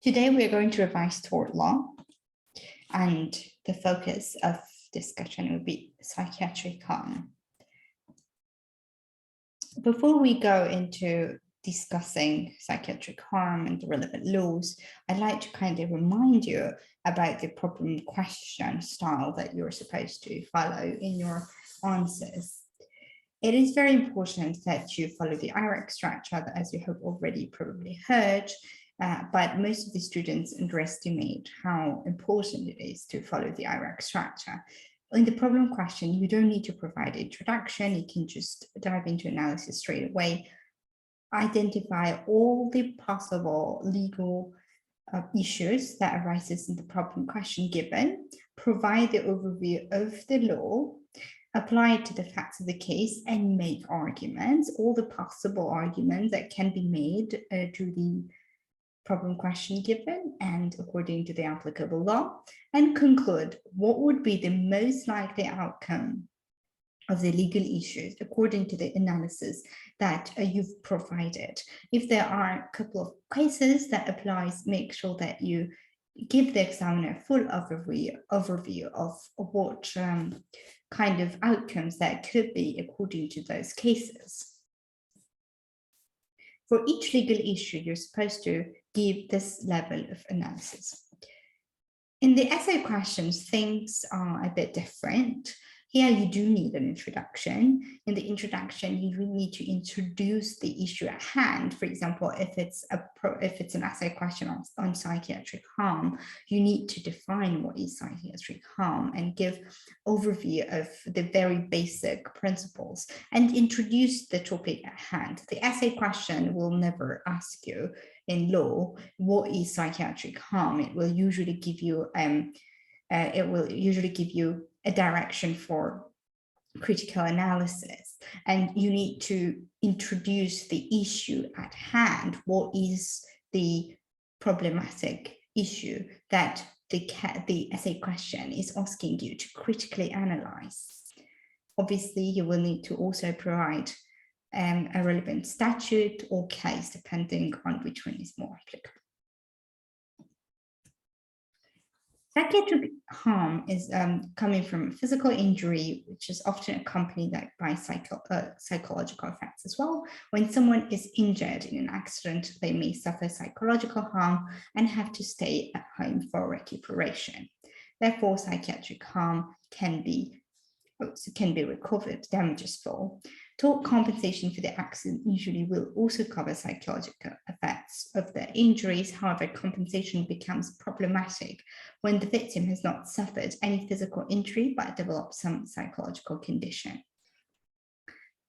Today we are going to revise tort law, and the focus of discussion will be psychiatric harm. Before we go into discussing psychiatric harm and the relevant laws, I'd like to kind of remind you about the problem question style that you're supposed to follow in your answers. It is very important that you follow the IRAC structure, that, as you have already probably heard, but most of the students underestimate how important it is to follow the IRAC structure. In the problem question, you don't need to provide introduction. You can just dive into analysis straight away, identify all the possible legal issues that arises in the problem question given, provide the overview of the law, apply it to the facts of the case, and make arguments, all the possible arguments that can be made to the problem question given and according to the applicable law, and conclude what would be the most likely outcome of the legal issues according to the analysis that you've provided. If there are a couple of cases that applies, make sure that you give the examiner a full overview of what kind of outcomes that could be according to those cases. For each legal issue, you're supposed to give this level of analysis. In the essay questions, things are a bit different. Here, you do need an introduction. In the introduction, you really need to introduce the issue at hand. For example, if it's an essay question on psychiatric harm, you need to define what is psychiatric harm and give overview of the very basic principles and introduce the topic at hand. The essay question will never ask you in law what is psychiatric harm. It will usually give you a direction for critical analysis, and you need to introduce the issue at hand. What is the problematic issue that the essay question is asking you to critically analyze? Obviously, you will need to also provide a relevant statute or case, depending on which one is more applicable. Psychiatric harm is coming from physical injury, which is often accompanied by psychological effects as well. When someone is injured in an accident, they may suffer psychological harm and have to stay at home for recuperation. Therefore, psychiatric harm can be recovered damages for. Tort compensation for the accident usually will also cover psychological effects of the injuries. However, compensation becomes problematic when the victim has not suffered any physical injury but develops some psychological condition.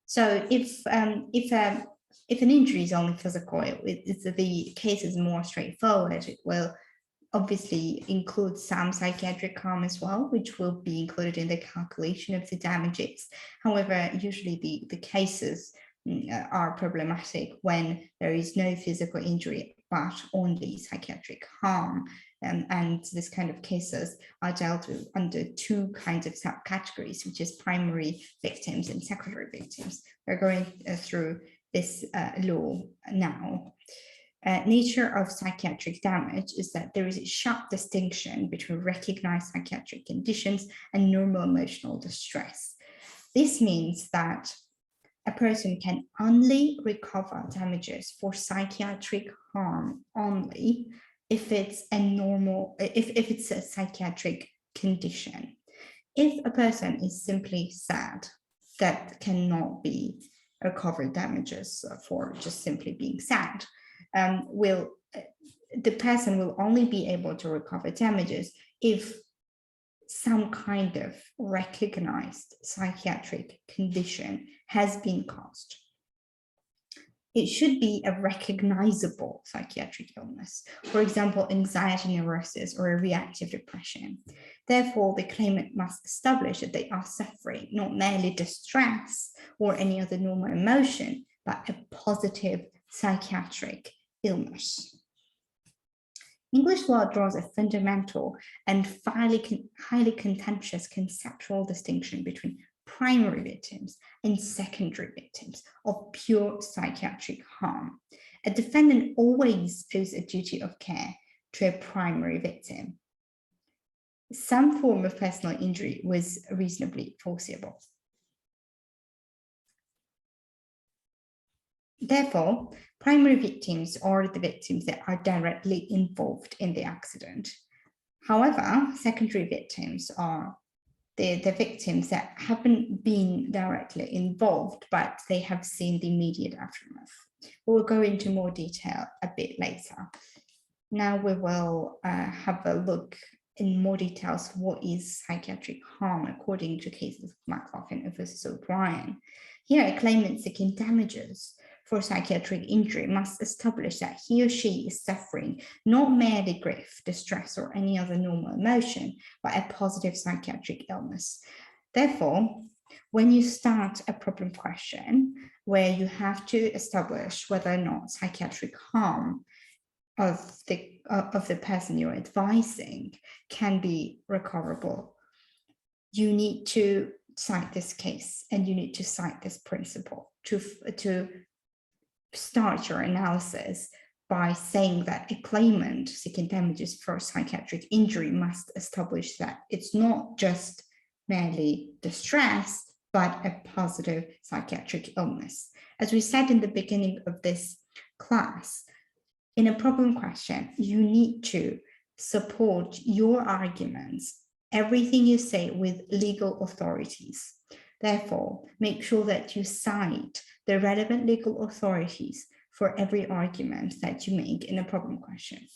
So if an injury is only physical, the case is more straightforward. It will obviously include some psychiatric harm as well, which will be included in the calculation of the damages. However, usually the cases are problematic when there is no physical injury, but only psychiatric harm. And this kind of cases are dealt with under two kinds of subcategories, which is primary victims and secondary victims. We're going through this law now. Nature of psychiatric damage is that there is a sharp distinction between recognized psychiatric conditions and normal emotional distress. This means that a person can only recover damages for psychiatric harm only if it's a psychiatric condition. If a person is simply sad, that cannot be recovered damages for just simply being sad. The person will only be able to recover damages if some kind of recognized psychiatric condition has been caused. It should be a recognizable psychiatric illness, for example, anxiety neurosis or a reactive depression. Therefore, the claimant must establish that they are suffering not merely distress or any other normal emotion, but a positive psychiatric illness. English law draws a fundamental and highly contentious conceptual distinction between primary victims and secondary victims of pure psychiatric harm. A defendant always owes a duty of care to a primary victim. Some form of personal injury was reasonably foreseeable. Therefore, primary victims are the victims that are directly involved in the accident. However, secondary victims are the victims that haven't been directly involved, but they have seen the immediate aftermath. We'll go into more detail a bit later. Now we will have a look in more details what is psychiatric harm according to cases of McLaughlin versus O'Brien. Here, a claimant seeking damages for psychiatric injury must establish that he or she is suffering not merely grief, distress, or any other normal emotion, but a positive psychiatric illness. Therefore, when you start a problem question where you have to establish whether or not psychiatric harm of the person you're advising can be recoverable, you need to cite this case and you need to cite this principle to start your analysis by saying that a claimant seeking damages for psychiatric injury must establish that it's not just merely distress, but a positive psychiatric illness. As we said in the beginning of this class, in a problem question, you need to support your arguments, everything you say, with legal authorities. Therefore, make sure that you cite the relevant legal authorities for every argument that you make in a problem question.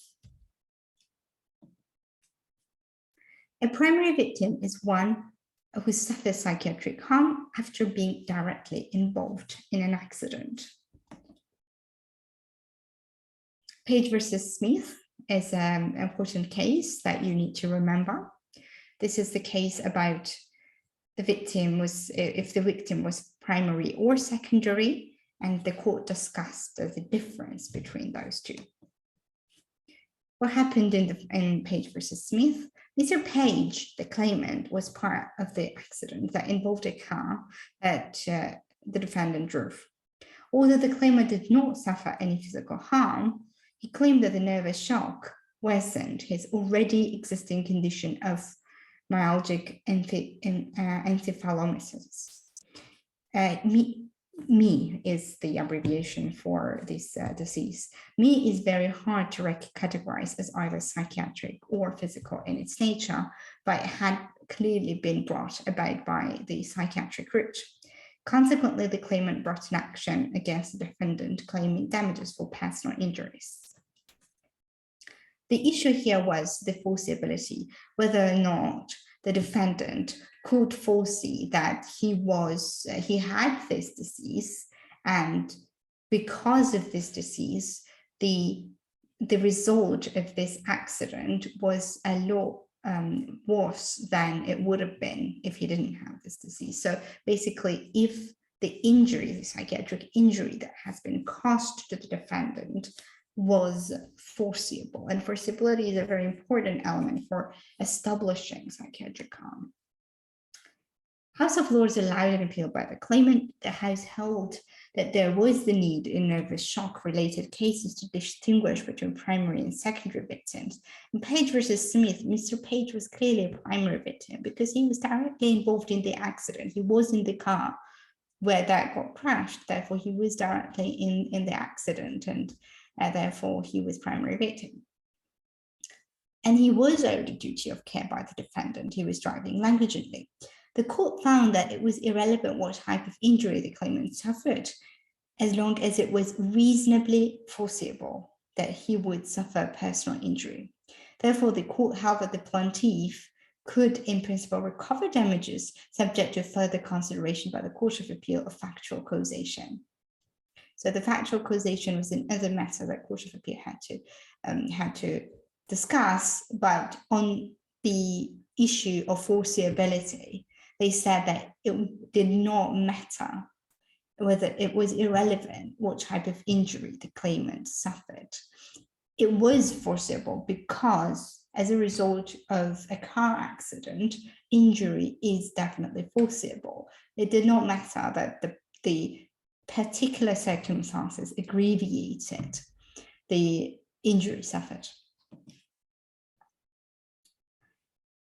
A primary victim is one who suffers psychiatric harm after being directly involved in an accident. Page versus Smith is an important case that you need to remember. This is the case about the victim was, if the victim was primary or secondary, and the court discussed the difference between those two. What happened in Page versus Smith? Mr. Page, the claimant, was part of the accident that involved a car that the defendant drove. Although the claimant did not suffer any physical harm, he claimed that the nervous shock worsened his already existing condition of myalgic encephalomyelitis. ME is the abbreviation for this disease. ME is very hard to categorize as either psychiatric or physical in its nature, but it had clearly been brought about by the psychiatric route. Consequently, the claimant brought an action against the defendant claiming damages for personal injuries. The issue here was the foreseeability, whether or not the defendant could foresee that he had this disease, and because of this disease, the result of this accident was a lot worse than it would have been if he didn't have this disease. So basically, if the injury, the psychiatric injury that has been caused to the defendant was foreseeable, and foreseeability is a very important element for establishing psychiatric harm. House of Lords allowed an appeal by the claimant. The House held that there was the need in nervous shock related cases to distinguish between primary and secondary victims. In Page versus Smith, Mr. Page was clearly a primary victim because he was directly involved in the accident. He was in the car where that got crashed. Therefore, he was directly in the accident, and therefore he was primary victim. And he was owed a duty of care by the defendant. He was driving negligently. The court found that it was irrelevant what type of injury the claimant suffered, as long as it was reasonably foreseeable that he would suffer personal injury. Therefore, the court held that the plaintiff could, in principle, recover damages subject to further consideration by the Court of Appeal of factual causation. So the factual causation was another matter that Court of Appeal had to discuss, but on the issue of foreseeability, they said that it did not matter, whether it was irrelevant what type of injury the claimant suffered. It was foreseeable because as a result of a car accident, injury is definitely foreseeable. It did not matter that the particular circumstances abbreviated the injury suffered.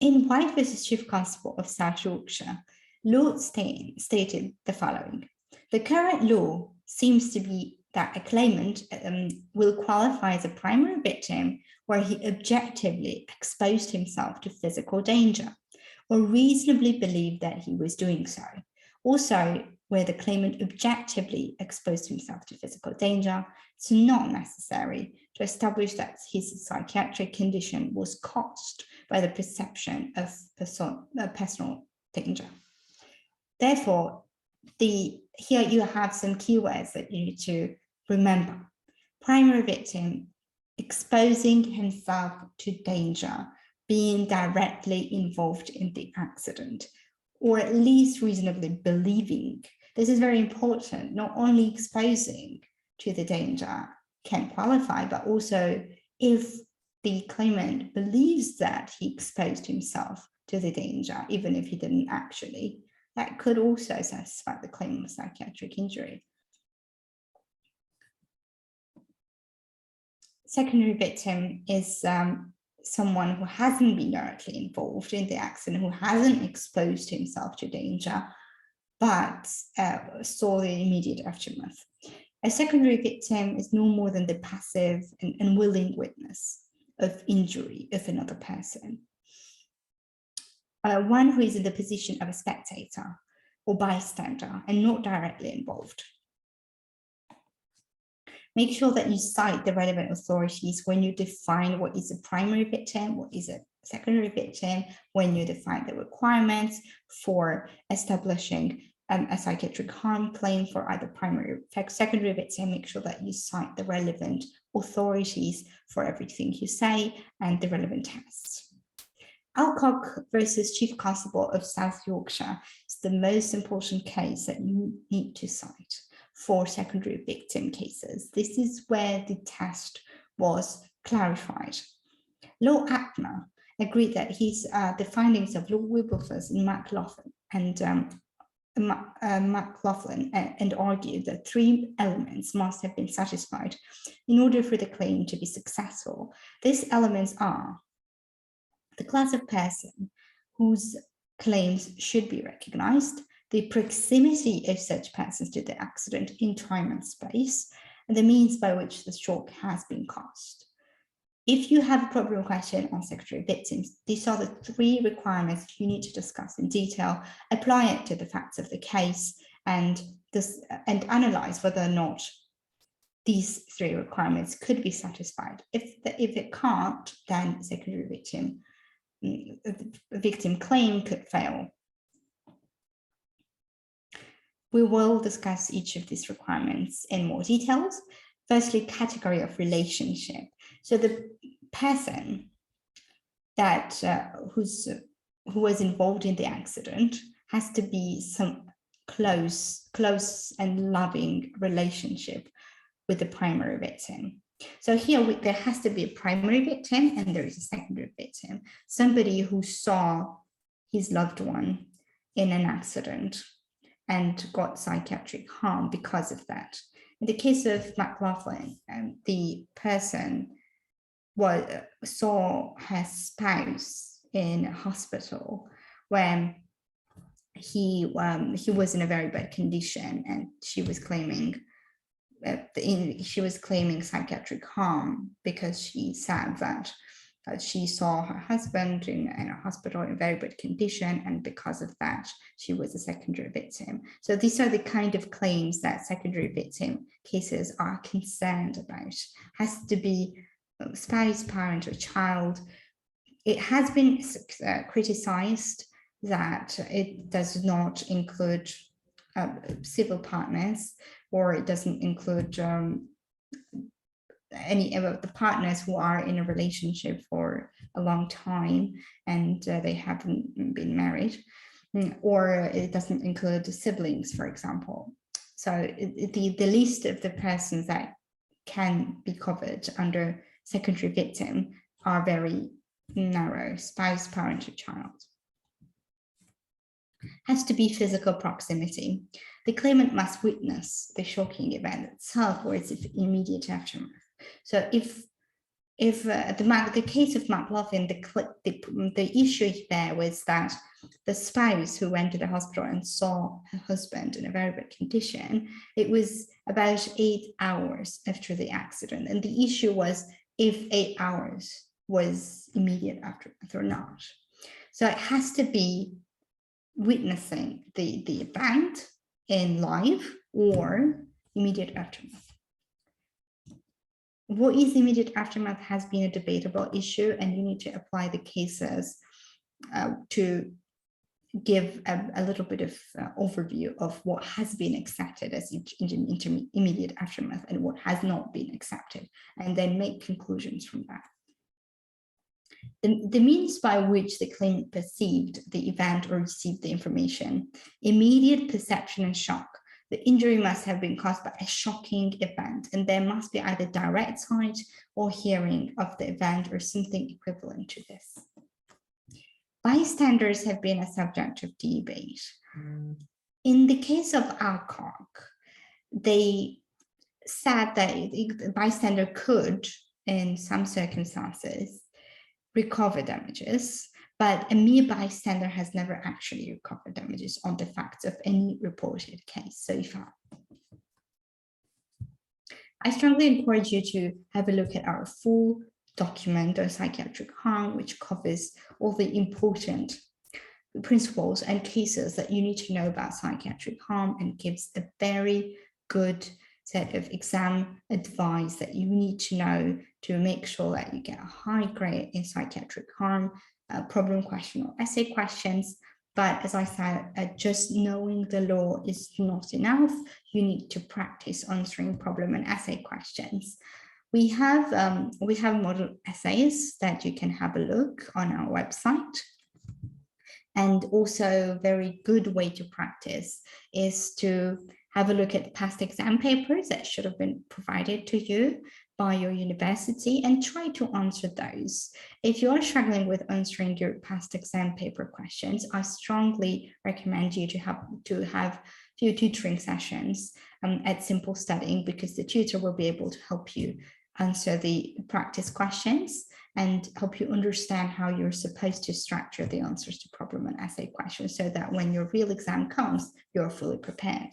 In White versus Chief Constable of South Yorkshire, Lord Steyn stated the following: the current law seems to be that a claimant will qualify as a primary victim where he objectively exposed himself to physical danger or reasonably believed that he was doing so. Also, where the claimant objectively exposed himself to physical danger, it's not necessary to establish that his psychiatric condition was caused by the perception of personal danger. Therefore, here you have some keywords that you need to remember. Primary victim, exposing himself to danger, being directly involved in the accident, or at least reasonably believing. This is very important. Not only exposing to the danger can qualify, but also if the claimant believes that he exposed himself to the danger, even if he didn't actually, that could also satisfy the claim of psychiatric injury. Secondary victim is someone who hasn't been directly involved in the accident, who hasn't exposed himself to danger, but saw the immediate aftermath. A secondary victim is no more than the passive and unwilling witness of injury of another person. One who is in the position of a spectator or bystander and not directly involved. Make sure that you cite the relevant authorities when you define what is a primary victim, what is a secondary victim, when you define the requirements for establishing a psychiatric harm claim for either primary or secondary victim. Make sure that you cite the relevant authorities for everything you say and the relevant tests. Alcock versus Chief Constable of South Yorkshire is the most important case that you need to cite for secondary victim cases. This is where the test was clarified. Lord Ackner agreed that the findings of Lord Wilberforce and McLaughlin and argued that three elements must have been satisfied in order for the claim to be successful. These elements are the class of person whose claims should be recognized, the proximity of such persons to the accident in time and space, and the means by which the shock has been caused. If you have a problem question on secondary victims, these are the three requirements you need to discuss in detail, apply it to the facts of the case, and analyze whether or not these three requirements could be satisfied. If it can't, then secondary victim claim could fail. We will discuss each of these requirements in more details. Firstly, category of relationship. So the person that who was involved in the accident has to be some close and loving relationship with the primary victim. So here there has to be a primary victim and there is a secondary victim, somebody who saw his loved one in an accident and got psychiatric harm because of that. In the case of McLaughlin, the person saw her spouse in a hospital when he was in a very bad condition, and she was claiming psychiatric harm because she said that she saw her husband in a hospital in a very bad condition, and because of that, she was a secondary victim. So these are the kind of claims that secondary victim cases are concerned about. Has to be spouse, parent, or child. It has been criticized that it does not include civil partners, or it doesn't include any of the partners who are in a relationship for a long time and they haven't been married, or it doesn't include siblings, for example. So the list of the persons that can be covered under secondary victim are very narrow: spouse, parent, or child. Has to be physical proximity. The claimant must witness the shocking event itself or its immediate aftermath. So if if the case of McLaughlin, the issue there was that the spouse who went to the hospital and saw her husband in a very bad condition, it was about 8 hours after the accident. And the issue was if 8 hours was immediate aftermath or not. So it has to be witnessing the event in live or immediate aftermath. What is immediate aftermath has been a debatable issue, and you need to apply the cases to give a little bit of overview of what has been accepted as immediate aftermath and what has not been accepted, and then make conclusions from that. The means by which the claimant perceived the event or received the information: immediate perception and shock. The injury must have been caused by a shocking event, and there must be either direct sight or hearing of the event or something equivalent to this. Bystanders have been a subject of debate. In the case of Alcock, they said that the bystander could, in some circumstances, recover damages, but a mere bystander has never actually recovered damages on the facts of any reported case so far. I strongly encourage you to have a look at our full document on psychiatric harm, which covers all the important principles and cases that you need to know about psychiatric harm, and gives a very good set of exam advice that you need to know to make sure that you get a high grade in psychiatric harm, problem question or essay questions. But as I said, just knowing the law is not enough. You need to practice answering problem and essay questions. We have model essays that you can have a look on our website. And also a very good way to practice is to have a look at past exam papers that should have been provided to you by your university and try to answer those. If you are struggling with answering your past exam paper questions, I strongly recommend you to have few tutoring sessions at Simple Studying, because the tutor will be able to help you answer the practice questions and help you understand how you're supposed to structure the answers to problem and essay questions, so that when your real exam comes, you're fully prepared.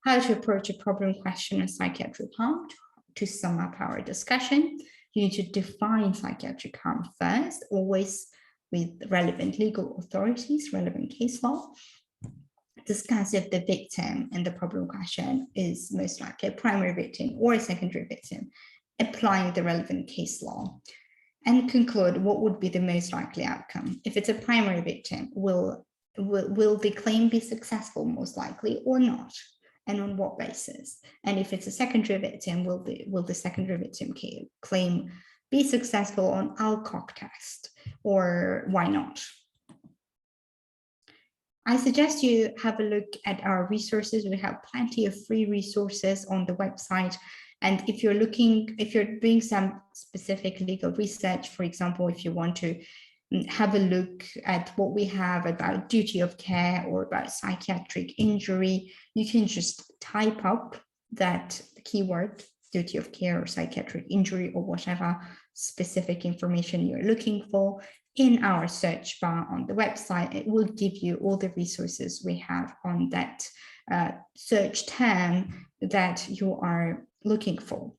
How to approach a problem question in psychiatric harm. To sum up our discussion, you need to define psychiatric harm first, always with relevant legal authorities, relevant case law. Discuss if the victim in the problem question is most likely a primary victim or a secondary victim, applying the relevant case law. And conclude what would be the most likely outcome. If it's a primary victim, will the claim be successful most likely or not? And on what basis? And if it's a secondary victim, will the secondary victim claim be successful on Alcock test, or why not? I suggest you have a look at our resources. We have plenty of free resources on the website. And if you're doing some specific legal research, for example, if you want to have a look at what we have about duty of care or about psychiatric injury, you can just type up that keyword, duty of care or psychiatric injury, or whatever specific information you're looking for in our search bar on the website. It will give you all the resources we have on that search term that you are looking for.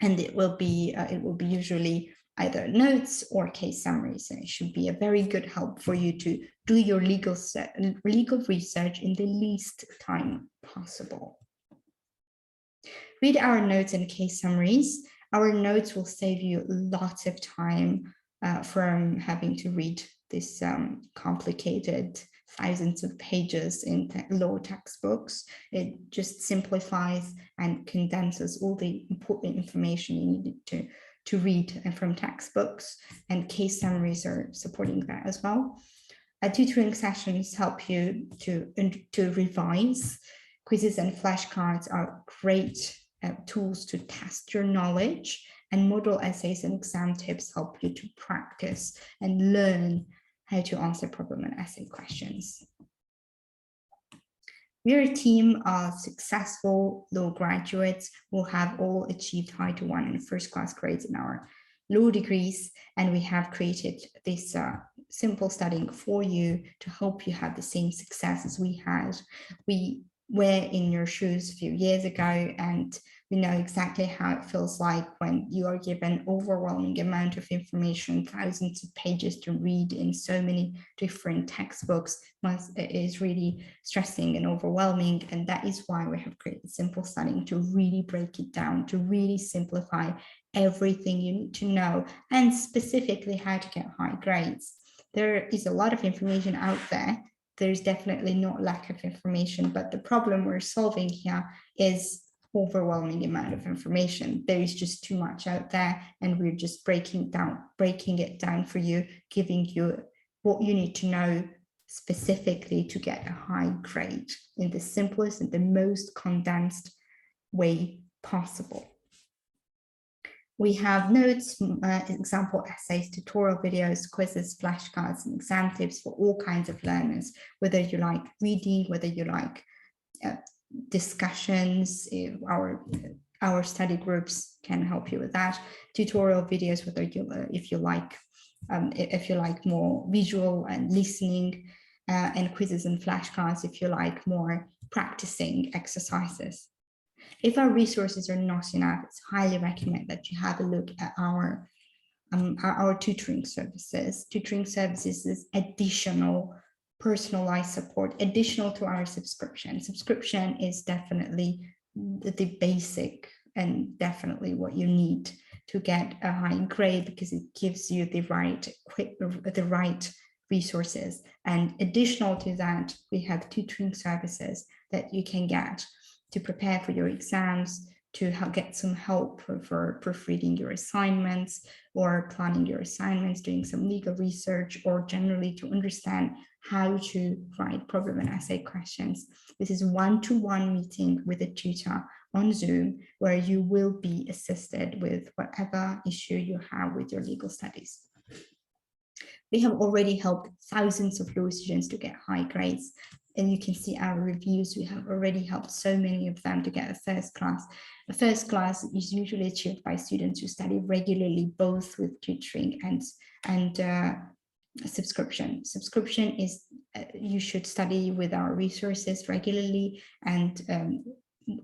And it will be usually either notes or case summaries, and it should be a very good help for you to do your legal research in the least time possible. Read our notes and case summaries. Our notes will save you lots of time from having to read this complicated thousands of pages in law textbooks. It just simplifies and condenses all the important information you need to read from textbooks, and case summaries are supporting that as well. Tutoring sessions help you to revise. Quizzes and flashcards are great tools to test your knowledge, and model essays and exam tips help you to practice and learn how to answer problem and essay questions. We're a team of successful law graduates who have all achieved high to 1 and first class grades in our law degrees, and we have created this simple studying for you to help you have the same success as we had. We were in your shoes a few years ago, and we know exactly how it feels like when you are given overwhelming amount of information, thousands of pages to read in so many different textbooks. It is really stressing and overwhelming, and that is why we have created simple studying to really break it down, to really simplify everything you need to know, and specifically how to get high grades. There is a lot of information out there. There's definitely not lack of information, but the problem we're solving here is overwhelming amount of information. There is just too much out there, and we're just breaking it down for you, giving you what you need to know specifically to get a high grade in the simplest and the most condensed way possible. We have notes, example essays, tutorial videos, quizzes, flashcards, and exam tips for all kinds of learners, whether you like reading, whether you like discussions. Our study groups can help you with that. Tutorial videos, whether you if you like more visual and listening, and quizzes and flashcards if you like more practicing exercises. If our resources are not enough, it's highly recommend that you have a look at our tutoring services. Tutoring services is additional personalized support, additional to our subscription. Subscription is definitely the basic and definitely what you need to get a high grade, because it gives you the right resources. And additional to that, we have tutoring services that you can get to prepare for your exams, to get some help for proofreading your assignments or planning your assignments, doing some legal research, or generally to understand how to write problem and essay questions. This is one-to-one meeting with a tutor on Zoom, where you will be assisted with whatever issue you have with your legal studies. We have already helped thousands of law students to get high grades, and you can see our reviews. We have already helped so many of them to get a first class. A first class is usually achieved by students who study regularly, both with tutoring and subscription. Subscription is you should study with our resources regularly and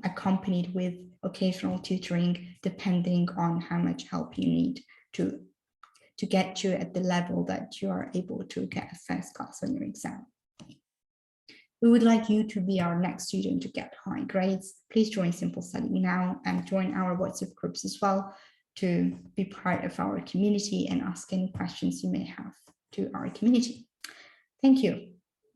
accompanied with occasional tutoring, depending on how much help you need to get you at the level that you are able to get a first class on your exam. We would like you to be our next student to get high grades. Please join Simple Studying now and join our WhatsApp groups as well to be part of our community and ask any questions you may have to our community. Thank you.